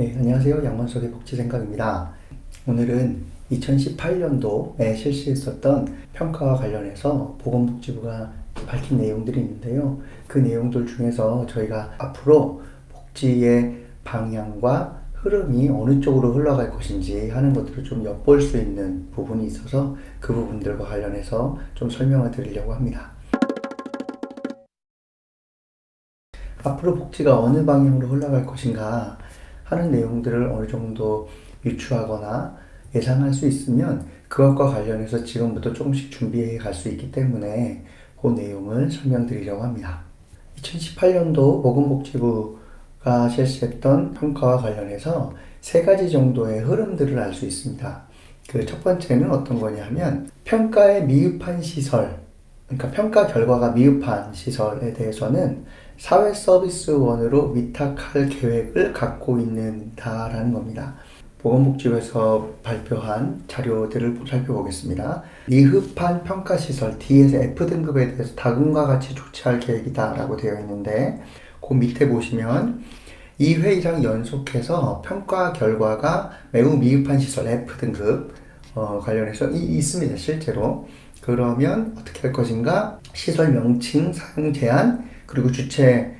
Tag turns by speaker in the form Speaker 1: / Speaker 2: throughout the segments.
Speaker 1: 네, 안녕하세요. 양원석의 복지생각입니다. 오늘은 2018년도에 실시했었던 평가와 관련해서 보건복지부가 밝힌 내용들이 있는데요. 그 내용들 중에서 저희가 앞으로 복지의 방향과 흐름이 어느 쪽으로 흘러갈 것인지 하는 것들을 좀 엿볼 수 있는 부분이 있어서 그 부분들과 관련해서 좀 설명을 드리려고 합니다. 앞으로 복지가 어느 방향으로 흘러갈 것인가 하는 내용들을 어느 정도 유추하거나 예상할 수 있으면 그것과 관련해서 지금부터 조금씩 준비해 갈 수 있기 때문에 그 내용을 설명드리려고 합니다. 2018년도 보건복지부가 실시했던 평가와 관련해서 세 가지 정도의 흐름들을 알 수 있습니다. 그 첫 번째는 어떤 거냐면 평가에 미흡한 시설, 그러니까 평가 결과가 미흡한 시설에 대해서는 사회서비스원으로 위탁할 계획을 갖고 있는다라는 겁니다. 보건복지부에서 발표한 자료들을 살펴보겠습니다. 미흡한 평가시설 D에서 F등급에 대해서 다음과 같이 조치할 계획이다 라고 되어 있는데 그 밑에 보시면 2회 이상 연속해서 평가 결과가 매우 미흡한 시설 F등급 관련해서 있습니다. 실제로. 그러면 어떻게 할 것인가? 시설 명칭, 사용 제한, 그리고 주체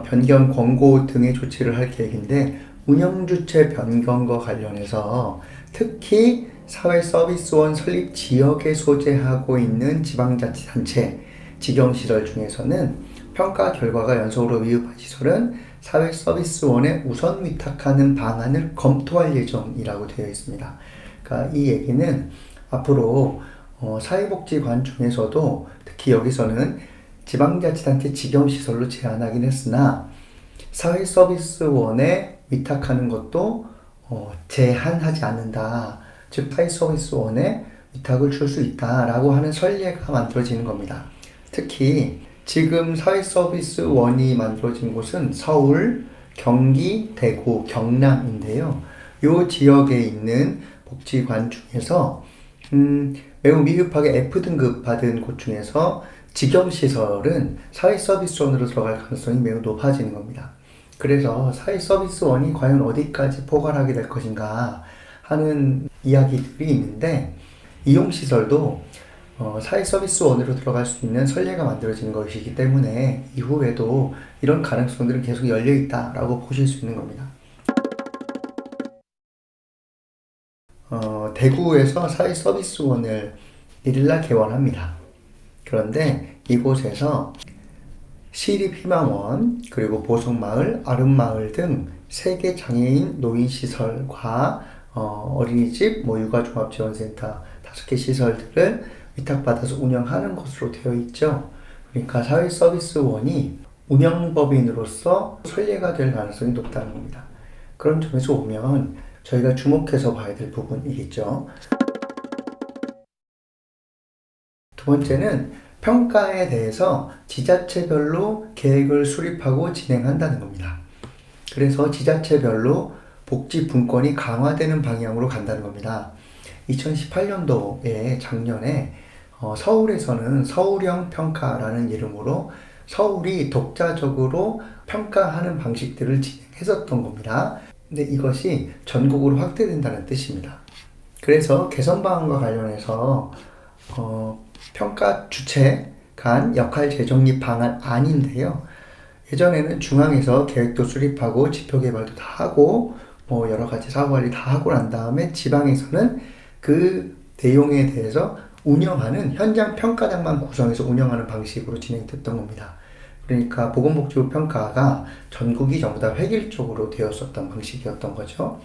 Speaker 1: 변경 권고 등의 조치를 할 계획인데 운영주체 변경과 관련해서 특히 사회서비스원 설립 지역에 소재하고 있는 지방자치단체 직영시설 중에서는 평가 결과가 연속으로 미흡한 시설은 사회서비스원에 우선 위탁하는 방안을 검토할 예정이라고 되어 있습니다. 그러니까 이 얘기는 앞으로 사회복지관 중에서도 특히 여기서는 지방자치단체 직영시설로 제한하긴 했으나 사회서비스원에 위탁하는 것도 제한하지 않는다. 즉 사회서비스원에 위탁을 줄 수 있다라고 하는 선례가 만들어지는 겁니다. 특히 지금 사회서비스원이 만들어진 곳은 서울, 경기, 대구, 경남인데요. 이 지역에 있는 복지관 중에서 매우 미흡하게 F등급 받은 곳 중에서 직영시설은 사회서비스원으로 들어갈 가능성이 매우 높아지는 겁니다. 그래서 사회서비스원이 과연 어디까지 포괄하게 될 것인가 하는 이야기들이 있는데 이용시설도 사회서비스원으로 들어갈 수 있는 선례가 만들어지는 것이기 때문에 이후에도 이런 가능성들은 계속 열려있다라고 보실 수 있는 겁니다. 대구에서 사회서비스원을 1일날 개원합니다. 그런데 이곳에서 시립희망원, 그리고 보성마을, 아름마을 등 3개 장애인 노인시설과 어린이집, 육아종합지원센터 5개 시설들을 위탁받아서 운영하는 것으로 되어 있죠. 그러니까 사회서비스원이 운영법인으로서 선례가 될 가능성이 높다는 겁니다. 그런 점에서 보면 저희가 주목해서 봐야 될 부분이겠죠. 두 번째는 평가에 대해서 지자체별로 계획을 수립하고 진행한다는 겁니다. 그래서 지자체별로 복지 분권이 강화되는 방향으로 간다는 겁니다. 2018년도에 작년에 서울에서는 서울형 평가라는 이름으로 서울이 독자적으로 평가하는 방식들을 진행했었던 겁니다. 근데 이것이 전국으로 확대된다는 뜻입니다. 그래서 개선 방안과 관련해서 평가 주체 간 역할 재정립 방안 안인데요. 예전에는 중앙에서 계획도 수립하고 지표 개발도 다 하고 여러 가지 사업 관리 다 하고 난 다음에 지방에서는 그 내용에 대해서 운영하는 현장 평가장만 구성해서 운영하는 방식으로 진행됐던 겁니다. 그러니까 보건복지부 평가가 전국이 전부 다 획일적으로 되었었던 방식이었던 거죠.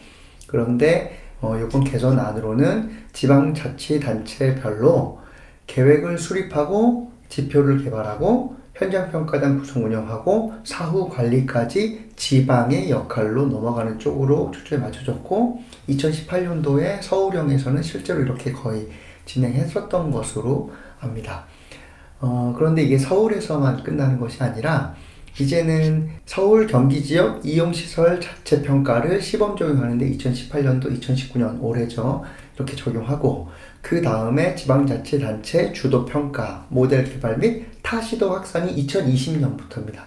Speaker 1: 그런데 이번 개선안으로는 지방자치단체별로 계획을 수립하고 지표를 개발하고 현장평가단 구성 운영하고 사후 관리까지 지방의 역할로 넘어가는 쪽으로 초점이 맞춰졌고 2018년도에 서울형에서는 실제로 이렇게 거의 진행했었던 것으로 압니다. 그런데 이게 서울에서만 끝나는 것이 아니라 이제는 서울 경기 지역 이용시설 자체 평가를 시범 적용하는데 2018년도, 2019년 올해죠. 이렇게 적용하고 그 다음에 지방자치단체 주도평가 모델 개발 및 타시도 확산이 2020년부터입니다.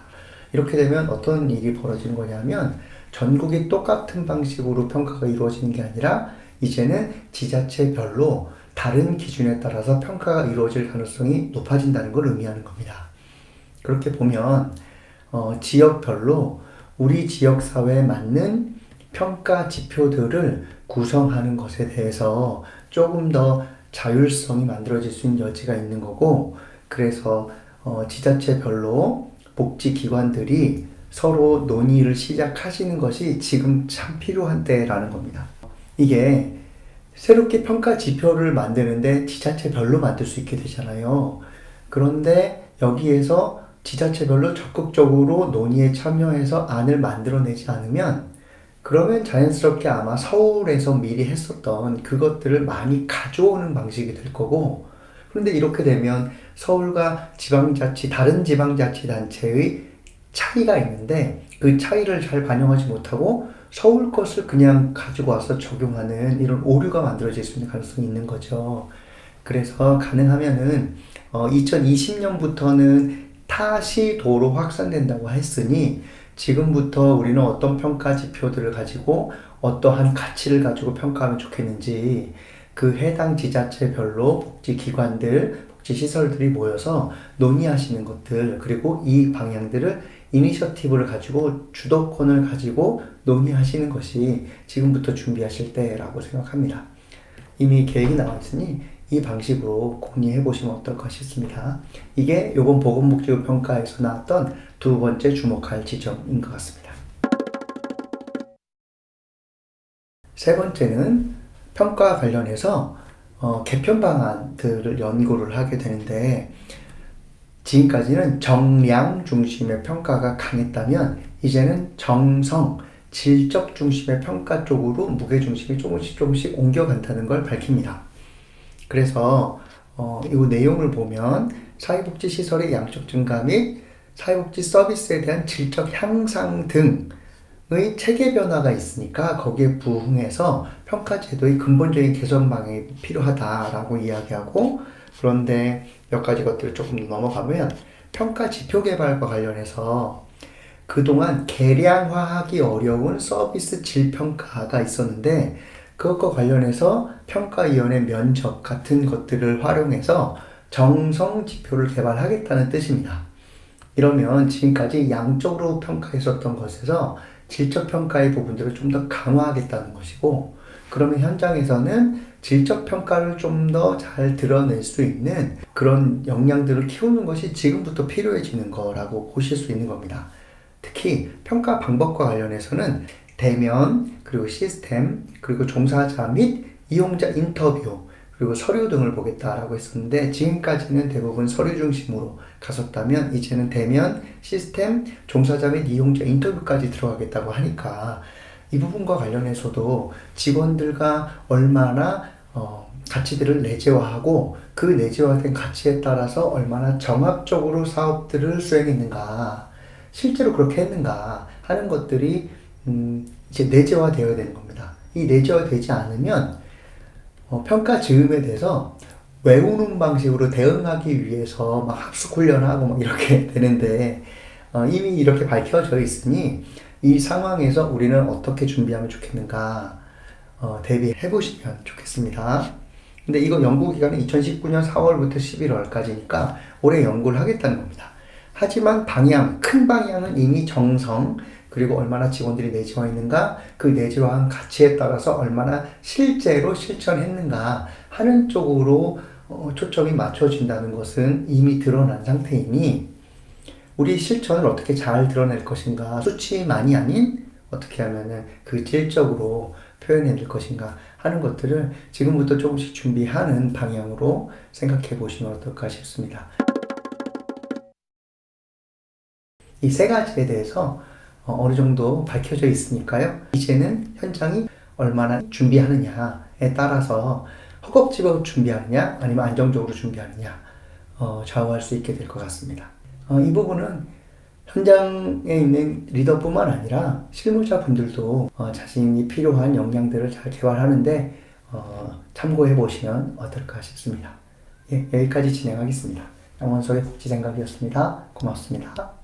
Speaker 1: 이렇게 되면 어떤 일이 벌어지는 거냐면 전국이 똑같은 방식으로 평가가 이루어지는 게 아니라 이제는 지자체별로 다른 기준에 따라서 평가가 이루어질 가능성이 높아진다는 걸 의미하는 겁니다. 그렇게 보면 지역별로 우리 지역 사회에 맞는 평가 지표들을 구성하는 것에 대해서 조금 더 자율성이 만들어질 수 있는 여지가 있는 거고, 그래서 지자체별로 복지기관들이 서로 논의를 시작하시는 것이 지금 참 필요한 때라는 겁니다. 이게 새롭게 평가 지표를 만드는데 지자체별로 만들 수 있게 되잖아요. 그런데 여기에서 지자체별로 적극적으로 논의에 참여해서 안을 만들어내지 않으면, 그러면 자연스럽게 아마 서울에서 미리 했었던 그것들을 많이 가져오는 방식이 될 거고, 그런데 이렇게 되면 서울과 다른 지방자치단체의 차이가 있는데 그 차이를 잘 반영하지 못하고 서울 것을 그냥 가지고 와서 적용하는 이런 오류가 만들어질 수 있는 가능성이 있는 거죠. 그래서 가능하면은 2020년부터는 타시도로 확산된다고 했으니 지금부터 우리는 어떤 평가 지표들을 가지고 어떠한 가치를 가지고 평가하면 좋겠는지 그 해당 지자체별로 복지기관들, 복지시설들이 모여서 논의하시는 것들, 그리고 이 방향들을 이니셔티브를 가지고 주도권을 가지고 논의하시는 것이 지금부터 준비하실 때라고 생각합니다. 이미 계획이 나와 있으니 이 방식으로 공유해 보시면 어떨까 싶습니다. 이게 이번 보건복지부 평가에서 나왔던 두 번째 주목할 지점인 것 같습니다. 세 번째는 평가 관련해서 개편 방안들을 연구를 하게 되는데, 지금까지는 정량 중심의 평가가 강했다면 이제는 정성, 질적 중심의 평가 쪽으로 무게 중심이 조금씩 옮겨간다는 걸 밝힙니다. 그래서 이 내용을 보면 사회복지시설의 양적 증가 및 사회복지 서비스에 대한 질적 향상 등의 체계 변화가 있으니까 거기에 부응해서 평가제도의 근본적인 개선 방향이 필요하다라고 이야기하고, 그런데 몇 가지 것들을 조금 넘어가면 평가 지표 개발과 관련해서 그동안 계량화하기 어려운 서비스 질평가가 있었는데 그것과 관련해서 평가위원회 면접 같은 것들을 활용해서 정성 지표를 개발하겠다는 뜻입니다. 이러면 지금까지 양적으로 평가했었던 것에서 질적 평가의 부분들을 좀 더 강화하겠다는 것이고, 그러면 현장에서는 질적 평가를 좀 더 잘 드러낼 수 있는 그런 역량들을 키우는 것이 지금부터 필요해지는 거라고 보실 수 있는 겁니다. 특히 평가 방법과 관련해서는 대면, 그리고 시스템, 그리고 종사자 및 이용자 인터뷰, 그리고 서류 등을 보겠다라고 했었는데 지금까지는 대부분 서류 중심으로 갔었다면 이제는 대면, 시스템, 종사자 및 이용자 인터뷰까지 들어가겠다고 하니까 이 부분과 관련해서도 직원들과 얼마나 가치들을 내재화하고 그 내재화된 가치에 따라서 얼마나 정합적으로 사업들을 수행했는가, 실제로 그렇게 했는가 하는 것들이 이제 내재화되어야 되는 겁니다. 이 내재화되지 않으면 평가 즈음에 대해서 외우는 방식으로 대응하기 위해서 막 합숙 훈련하고 막 이렇게 되는데 이미 이렇게 밝혀져 있으니 이 상황에서 우리는 어떻게 준비하면 좋겠는가 대비해 보시면 좋겠습니다. 근데 이거 연구 기간은 2019년 4월부터 11월까지니까 올해 연구를 하겠다는 겁니다. 하지만 큰 방향은 이미 정성, 그리고 얼마나 직원들이 내재화 있는가, 그 내재화한 가치에 따라서 얼마나 실제로 실천했는가 하는 쪽으로 초점이 맞춰진다는 것은 이미 드러난 상태이니 우리 실천을 어떻게 잘 드러낼 것인가, 수치만이 아닌 어떻게 하면은 그 질적으로 표현해낼 것인가 하는 것들을 지금부터 조금씩 준비하는 방향으로 생각해 보시면 어떨까 싶습니다. 이 세 가지에 대해서 어느 정도 밝혀져 있으니까요. 이제는 현장이 얼마나 준비하느냐에 따라서 허겁지겁 준비하느냐 아니면 안정적으로 준비하느냐 좌우할 수 있게 될 것 같습니다. 이 부분은 현장에 있는 리더뿐만 아니라 실무자분들도 자신이 필요한 역량들을 잘 개발하는데 참고해 보시면 어떨까 싶습니다. 예, 여기까지 진행하겠습니다. 양원석의 복지생각이었습니다. 고맙습니다.